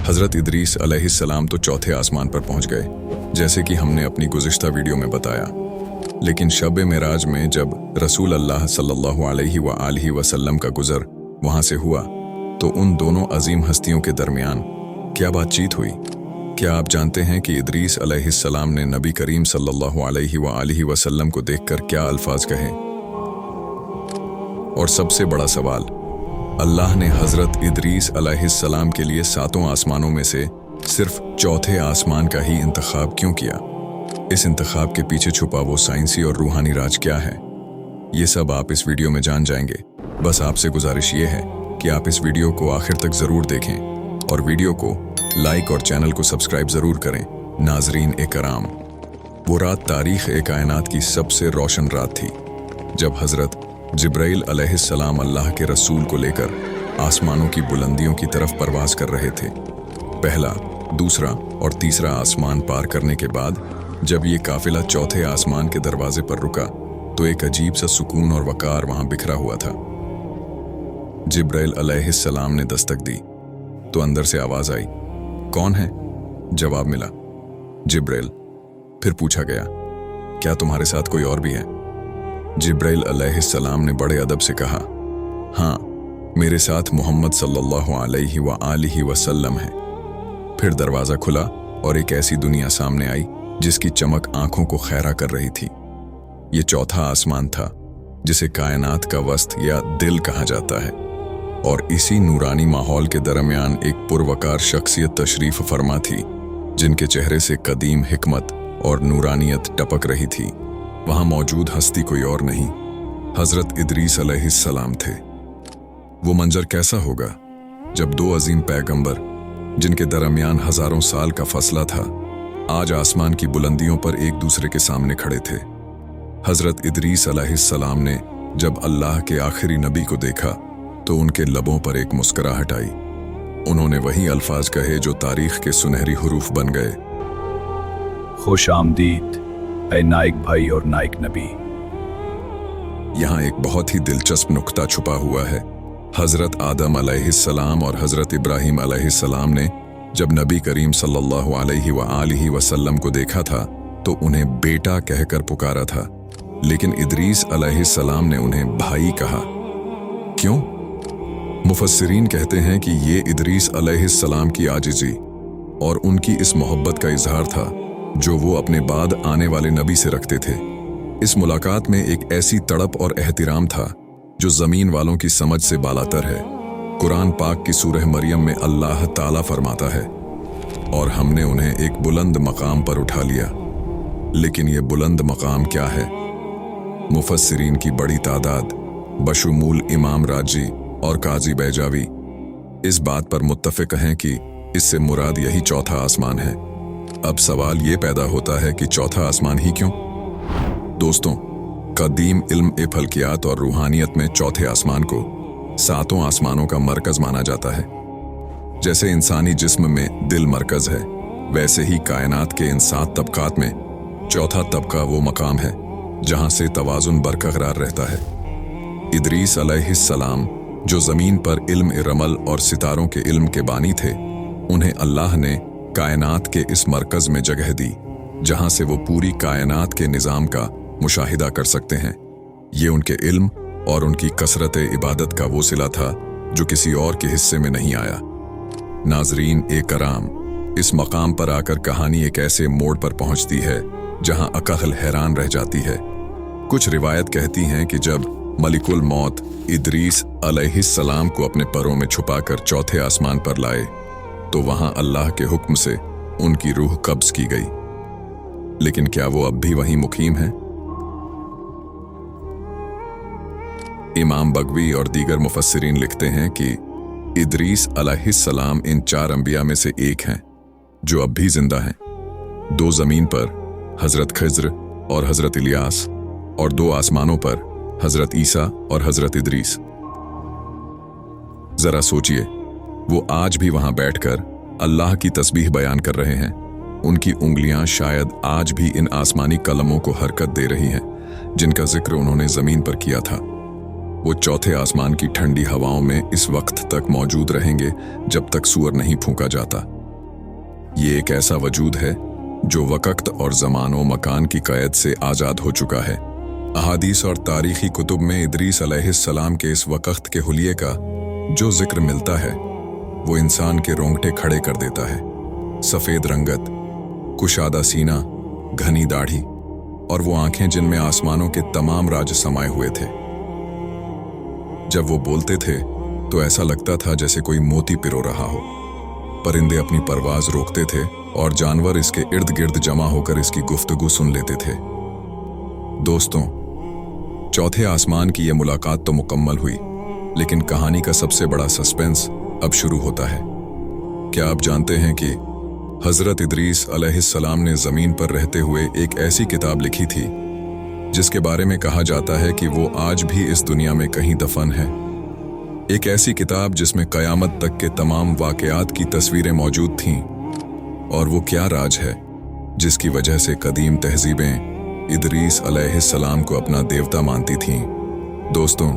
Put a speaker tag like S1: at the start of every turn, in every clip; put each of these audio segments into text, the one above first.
S1: हज़रत इदरीस अलैहिस्सलाम तो चौथे आसमान पर पहुंच गए, जैसे कि हमने अपनी गुज़िश्ता वीडियो में बताया। लेकिन शब मेराज में जब रसूल अल्लाह सल्लल्लाहु अलैहि वसल्लम का गुज़र वहां से हुआ, तो उन दोनों अजीम हस्तियों के दरमियान क्या बातचीत हुई? क्या आप जानते हैं कि इदरीस अलैहिस्सलाम ने नबी करीम सल्लल्लाहु अलैहि वसल्लम को देखकर क्या अल्फाज कहे? और सबसे बड़ा सवाल, अल्लाह ने हज़रत इदरीस अलैहिस्सलाम के लिए सातों आसमानों में से सिर्फ चौथे आसमान का ही इंतखाब क्यों किया? इस इंतखाब के पीछे छुपा वो साइंसी और रूहानी राज क्या है? ये सब आप इस वीडियो में जान जाएंगे। बस आपसे गुजारिश ये है कि आप इस वीडियो को आखिर तक ज़रूर देखें और वीडियो को लाइक और चैनल को सब्सक्राइब ज़रूर करें। नाजरीन कराम, वो रात तारीख़ कायनात की सबसे रोशन रात थी जब हज़रत जिब्राइल अलैहिस्सलाम अल्लाह के रसूल को लेकर आसमानों की बुलंदियों की तरफ परवाज़ कर रहे थे। पहला, दूसरा और तीसरा आसमान पार करने के बाद जब ये काफिला चौथे आसमान के दरवाजे पर रुका तो एक अजीब सा सुकून और वकार वहां बिखरा हुआ था। जिब्राइल अलैहिस्सलाम ने दस्तक दी तो अंदर से आवाज आई, कौन है? जवाब मिला, जिब्राइल। फिर पूछा गया, क्या तुम्हारे साथ कोई और भी है? जिब्राइल अलैहिस्सलाम ने बड़े अदब से कहा, हाँ, मेरे साथ मोहम्मद सल्लल्लाहु अलैहि वसल्लम है। फिर दरवाजा खुला और एक ऐसी दुनिया सामने आई जिसकी चमक आंखों को खैरा कर रही थी। ये चौथा आसमान था जिसे कायनात का वस्त या दिल कहा जाता है, और इसी नूरानी माहौल के दरमियान एक पुरवकार शख्सियत तशरीफ फरमा थी जिनके चेहरे से कदीम हिकमत और नूरानियत टपक रही थी। वहां मौजूद हस्ती कोई और नहीं, हजरत इदरीस अलैहिस्सलाम थे। वो मंजर कैसा होगा जब दो अजीम पैगंबर जिनके दरमियान हजारों साल का फसला था आज आसमान की बुलंदियों पर एक दूसरे के सामने खड़े थे। हजरत इदरीस अलैहिस्सलाम ने जब अल्लाह के आखिरी नबी को देखा तो उनके लबों पर एक मुस्कुराहट आई। उन्होंने वही अल्फाज कहे जो तारीख के सुनहरी हुरूफ बन गए,
S2: खुश आमदीद ऐ नाइक भाई और नाइक नबी।
S1: यहाँ एक बहुत ही दिलचस्प नुक्ता छुपा हुआ है। हजरत आदम अलैहिस्सलाम और हजरत इब्राहिम अलैहिस्सलाम ने जब नबी करीम सल्लल्लाहु अलैहि वसल्लम को देखा था तो उन्हें बेटा कहकर पुकारा था, लेकिन इदरीस अलैहिस्सलाम ने उन्हें भाई कहा। क्यों? मुफस्सिरीन कहते हैं कि ये इदरीस अलैहिस्सलाम की आजिज़ी और उनकी इस मोहब्बत का इजहार था जो वो अपने बाद आने वाले नबी से रखते थे। इस मुलाकात में एक ऐसी तड़प और एहतिराम था जो ज़मीन वालों की समझ से बालातर है। कुरान पाक की सूरह मरियम में अल्लाह ताला फरमाता है, और हमने उन्हें एक बुलंद मकाम पर उठा लिया। लेकिन ये बुलंद मकाम क्या है? मुफस्सिरीन की बड़ी तादाद बशुमूल इमाम राजी और काजी बैजावी इस बात पर मुत्तफिक हैं कि इससे मुराद यही चौथा आसमान है। अब सवाल ये पैदा होता है कि चौथा आसमान ही क्यों? दोस्तों, कदीम इल्म फल्कियात और रूहानियत में चौथे आसमान को सातों आसमानों का मरकज माना जाता है। जैसे इंसानी जिस्म में दिल मरकज है, वैसे ही कायनात के इन 7 तबकात में चौथा तबका वो मकाम है जहां से तवाजुन बरकरार रहता है। इदरीस अलैहिस्सलाम जो जमीन पर इल्म रमल और सितारों के इल्म के बानी थे, उन्हें अल्लाह ने कायनात के इस मरकज में जगह दी जहां से वो पूरी कायनात के निज़ाम का मुशाहिदा कर सकते हैं। ये उनके इल्म और उनकी कसरत इबादत का वो सिला था जो किसी और के हिस्से में नहीं आया। नाजरीन कराम, इस मकाम पर आकर कहानी एक ऐसे मोड़ पर पहुंचती है जहां अकल हैरान रह जाती है। कुछ रिवायत कहती हैं कि जब मलिकुल मौत इदरीस अलैहिस्सलाम को अपने परों में छुपाकर चौथे आसमान पर लाए तो वहां अल्लाह के हुक्म से उनकी रूह कब्ज की गई। लेकिन क्या वो अब भी वहीं मुकीम है? इमाम बगवी और दीगर मुफस्सिरीन लिखते हैं कि इदरीस अलैहिस्सलाम इन 4 अंबिया में से एक हैं जो अब भी जिंदा हैं। 2 जमीन पर हजरत खिज्र और हजरत इलियास, और 2 आसमानों पर हजरत ईसा और हजरत इदरीस। जरा सोचिए, वो आज भी वहां बैठकर अल्लाह की तस्बीह बयान कर रहे हैं। उनकी उंगलियां शायद आज भी इन आसमानी कलमों को हरकत दे रही हैं जिनका जिक्र उन्होंने जमीन पर किया था। वो चौथे आसमान की ठंडी हवाओं में इस वक्त तक मौजूद रहेंगे जब तक सूअर नहीं फूंका जाता। ये एक ऐसा वजूद है जो वक्त और ज़मानो मकान की क़ैद से आज़ाद हो चुका है। अहादीस और तारीख़ी कुतुब में इदरीस अलैहिस्सलाम के इस वक्त के हुलिये का जो जिक्र मिलता है वो इंसान के रोंगटे खड़े कर देता है। सफ़ेद रंगत, कुशादा सीना, घनी दाढ़ी और वो आंखें जिनमें आसमानों के तमाम राज समाये हुए थे। जब वो बोलते थे तो ऐसा लगता था जैसे कोई मोती पिरो रहा हो। परिंदे अपनी परवाज रोकते थे और जानवर इसके इर्द गिर्द जमा होकर इसकी गुफ्तगू सुन लेते थे। दोस्तों, चौथे आसमान की यह मुलाकात तो मुकम्मल हुई, लेकिन कहानी का सबसे बड़ा सस्पेंस अब शुरू होता है। क्या आप जानते हैं कि हज़रत इदरीस अलैहिस्सलाम ने ज़मीन पर रहते हुए एक ऐसी किताब लिखी थी जिसके बारे में कहा जाता है कि वो आज भी इस दुनिया में कहीं दफन है। एक ऐसी किताब जिसमें क़यामत तक के तमाम वाक़यात की तस्वीरें मौजूद थीं। और वो क्या राज है जिसकी वजह से कदीम तहज़ीबें इदरीस अलैहिस्सलाम को अपना देवता मानती थीं। दोस्तों,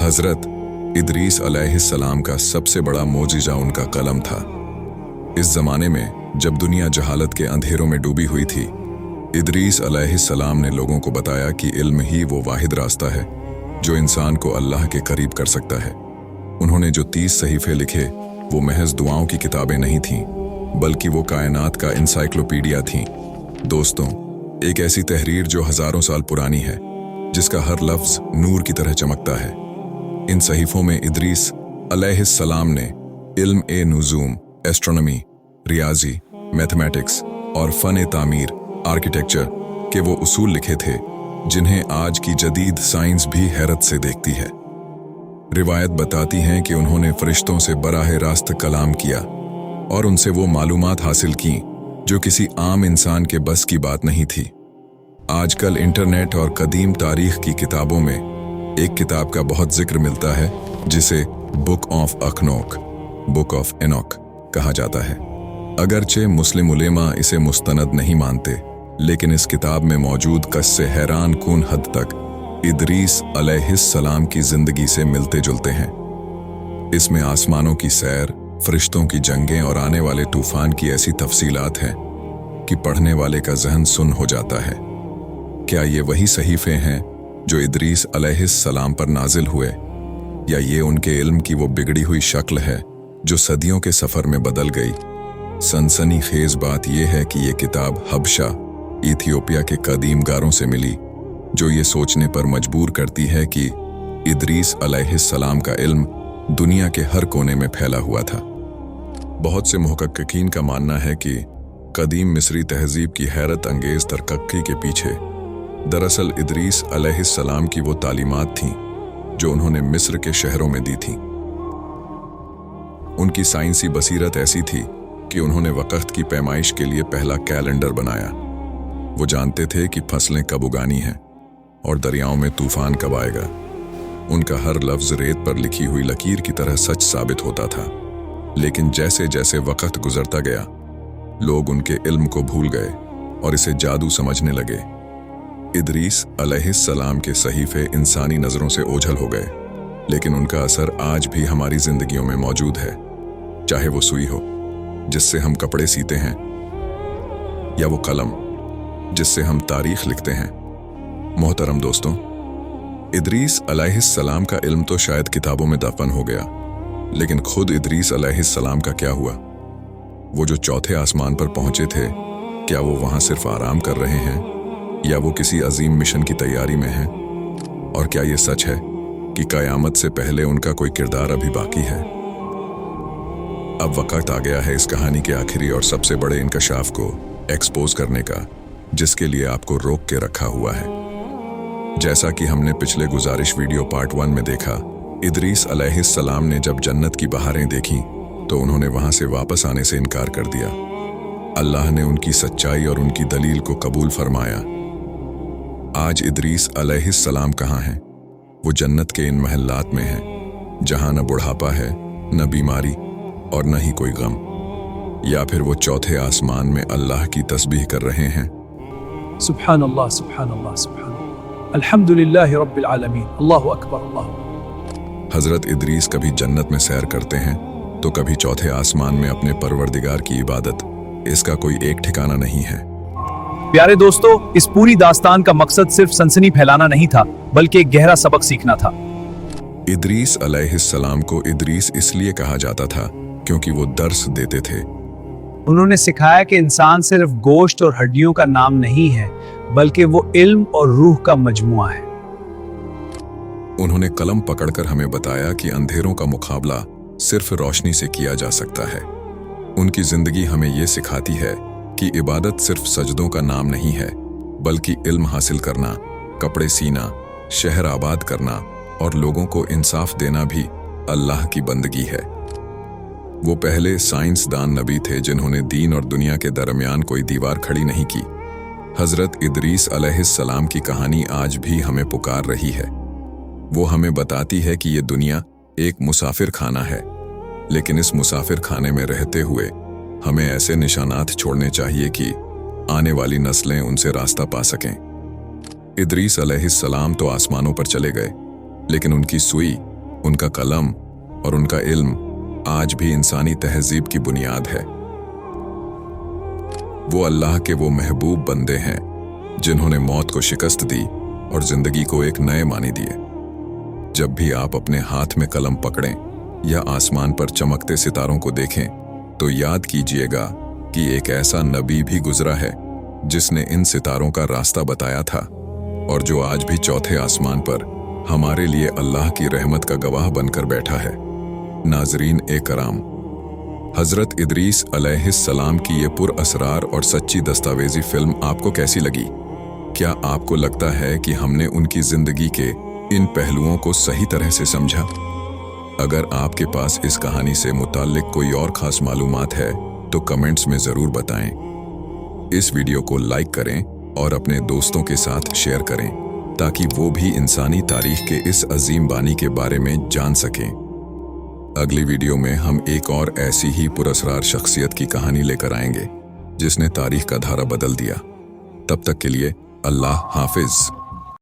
S1: हज़रत इदरीस अलैहिस्सलाम का सबसे बड़ा मोजिज़ा उनका कलम था। इस ज़माने में जब दुनिया जहालत के अंधेरों में डूबी हुई थी, इदरीस अलैहिस्सलाम ने लोगों को बताया कि इल्म ही वो वाहिद रास्ता है जो इंसान को अल्लाह के करीब कर सकता है। उन्होंने जो 30 सहीफ़े लिखे वो महज दुआओं की किताबें नहीं थीं, बल्कि वो कायनात का इंसाइक्लोपीडिया थीं। दोस्तों, एक ऐसी तहरीर जो हज़ारों साल पुरानी है, जिसका हर लफ्ज़ नूर की तरह चमकता है। इन सहीफ़ों में इदरीस अलैहिस्सलाम ने इल्म ए नुजूम, एस्ट्रोनॉमी, रियाजी, मैथमेटिक्स और फ़न तामीर, आर्किटेक्चर के वो उसूल लिखे थे जिन्हें आज की जदीद साइंस भी हैरत से देखती है। रिवायत बताती हैं कि उन्होंने फरिश्तों से बराह रास्त कलाम किया और उनसे वो मालूमात हासिल की जो किसी आम इंसान के बस की बात नहीं थी। आजकल इंटरनेट और कदीम तारीख की किताबों में एक किताब का बहुत जिक्र मिलता है जिसे बुक ऑफ अखनोक, बुक ऑफ एनोक कहा जाता है। अगरचे मुस्लिम उलेमा इसे मुस्तनद नहीं मानते, लेकिन इस किताब में मौजूद कस्से हैरान कुन हद तक इदरीस अलैहिस्सलाम की जिंदगी से मिलते जुलते हैं। इसमें आसमानों की सैर, फरिश्तों की जंगें और आने वाले तूफान की ऐसी तफसीलात हैं कि पढ़ने वाले का जहन सुन्न हो जाता है। क्या ये वही सहीफ़े हैं जो इदरीस अलैहिस्सलाम पर नाजिल हुए, या ये उनके इल्म की वो बिगड़ी हुई शक्ल है जो सदियों के सफ़र में बदल गई? सनसनी खेज बात यह है कि ये किताब हबशा, इथियोपिया के कदीम गारों से मिली, जो ये सोचने पर मजबूर करती है कि इदरीस अलैहिस्सलाम का इल्म दुनिया के हर कोने में फैला हुआ था। बहुत से मुहक्किकीन का मानना है कि कदीम मिस्री तहजीब की हैरत अंगेज तरक्की के पीछे दरअसल इदरीस अलैहिस्सलाम की वो तालीमात थीं जो उन्होंने मिस्र के शहरों में दी थीं। उनकी साइंसी बसीरत ऐसी थी कि उन्होंने वक़्त की पैमाइश के लिए पहला कैलेंडर बनाया। वो जानते थे कि फसलें कब उगानी हैं और दरियाओं में तूफान कब आएगा। उनका हर लफ्ज़ रेत पर लिखी हुई लकीर की तरह सच साबित होता था। लेकिन जैसे जैसे वक़्त गुजरता गया, लोग उनके इल्म को भूल गए और इसे जादू समझने लगे। इदरीस अलैहिस्सलाम के सहीफ़े इंसानी नज़रों से ओझल हो गए, लेकिन उनका असर आज भी हमारी ज़िंदगियों में मौजूद है। चाहे वो सुई हो जिससे हम कपड़े सीते हैं, या वो कलम जिससे हम तारीख लिखते हैं। मोहतरम दोस्तों, इदरीस अलैहिस्सलाम का इल्म तो शायद किताबों में दफन हो गया, लेकिन खुद इदरीस अलैहिस्सलाम का क्या हुआ? वो जो चौथे आसमान पर पहुंचे थे, क्या वो वहां सिर्फ आराम कर रहे हैं, या वो किसी अजीम मिशन की तैयारी में हैं? और क्या ये सच है कि क़यामत से पहले उनका कोई किरदार अभी बाकी है? अब वक्त आ गया है इस कहानी के आखिरी और सबसे बड़े इंकशाफ को एक्सपोज करने का, जिसके लिए आपको रोक के रखा हुआ है। जैसा कि हमने पिछले गुजारिश वीडियो पार्ट 1 में देखा, इदरीस अलैहिस्सलाम ने जब जन्नत की बहारें देखीं तो उन्होंने वहां से वापस आने से इनकार कर दिया। अल्लाह ने उनकी सच्चाई और उनकी दलील को कबूल फरमाया। आज इदरीस अलैहिस्सलाम कहाँ हैं? वो जन्नत के इन महल्लात में हैं जहाँ न बुढ़ापा है, न बीमारी और न ही कोई गम। या फिर वो चौथे आसमान में अल्लाह की तस्बीह कर रहे हैं।
S3: सुब्हान अल्लाह, सुब्हान अल्लाह, सुब्हान अल्लाह, अल्हम्दुलिल्लाहि रब्बिल आलमीन, अल्लाहु अकबर, अल्लाहु।
S1: हजरत इदरीस कभी जन्नत में सैर करते हैं तो कभी चौथे आसमान में अपने परवरदिगार की इबादत इसका कोई एक ठिकाना नहीं है।
S2: प्यारे दोस्तों, इस पूरी दास्तान का मकसद सिर्फ सनसनी फैलाना नहीं था, बल्कि एक गहरा सबक सीखना था।
S1: इदरीस अलैहिस्सलाम को इदरीस इसलिए कहा जाता था क्योंकि वो दर्स देते थे।
S3: उन्होंने सिखाया कि इंसान सिर्फ गोश्त और हड्डियों का नाम नहीं है, बल्कि वो इल्म और रूह का मजमुआ है।
S1: उन्होंने कलम पकड़कर हमें बताया कि अंधेरों का मुकाबला सिर्फ रोशनी से किया जा सकता है। उनकी जिंदगी हमें ये सिखाती है कि इबादत सिर्फ सजदों का नाम नहीं है, बल्कि इल्म हासिल करना, कपड़े सीना, शहर आबाद करना और लोगों को इंसाफ देना भी अल्लाह की बंदगी है। वो पहले साइंसदान नबी थे जिन्होंने दीन और दुनिया के दरमियान कोई दीवार खड़ी नहीं की। हजरत इदरीस अलैहिस्सलाम की कहानी आज भी हमें पुकार रही है। वो हमें बताती है कि ये दुनिया एक मुसाफिर खाना है, लेकिन इस मुसाफिर खाने में रहते हुए हमें ऐसे निशानात छोड़ने चाहिए कि आने वाली नस्लें उनसे रास्ता पा सकें। इदरीस अलैहिस्सलाम तो आसमानों पर चले गए, लेकिन उनकी सुई, उनका कलम और उनका इल्म आज भी इंसानी तहजीब की बुनियाद है। वो अल्लाह के वो महबूब बंदे हैं जिन्होंने मौत को शिकस्त दी और जिंदगी को एक नए मानी दिए। जब भी आप अपने हाथ में कलम पकड़ें या आसमान पर चमकते सितारों को देखें, तो याद कीजिएगा कि एक ऐसा नबी भी गुजरा है जिसने इन सितारों का रास्ता बताया था और जो आज भी चौथे आसमान पर हमारे लिए अल्लाह की रहमत का गवाह बनकर बैठा है। नाजरीन ए कराम, हजरत इदरीस अलैहिस्सलाम की ये पुरअसरार और सच्ची दस्तावेजी फिल्म आपको कैसी लगी? क्या आपको लगता है कि हमने उनकी जिंदगी के इन पहलुओं को सही तरह से समझा? अगर आपके पास इस कहानी से मुताल्लिक कोई और खास मालूमात है तो कमेंट्स में जरूर बताएं। इस वीडियो को लाइक करें और अपने दोस्तों के साथ शेयर करें ताकि वो भी इंसानी तारीख के इस अजीम बानी के बारे में जान सकें। अगली वीडियो में हम एक और ऐसी ही पुरअसरार शख्सियत की कहानी लेकर आएंगे जिसने तारीख का धारा बदल दिया। तब तक के लिए अल्लाह हाफिज।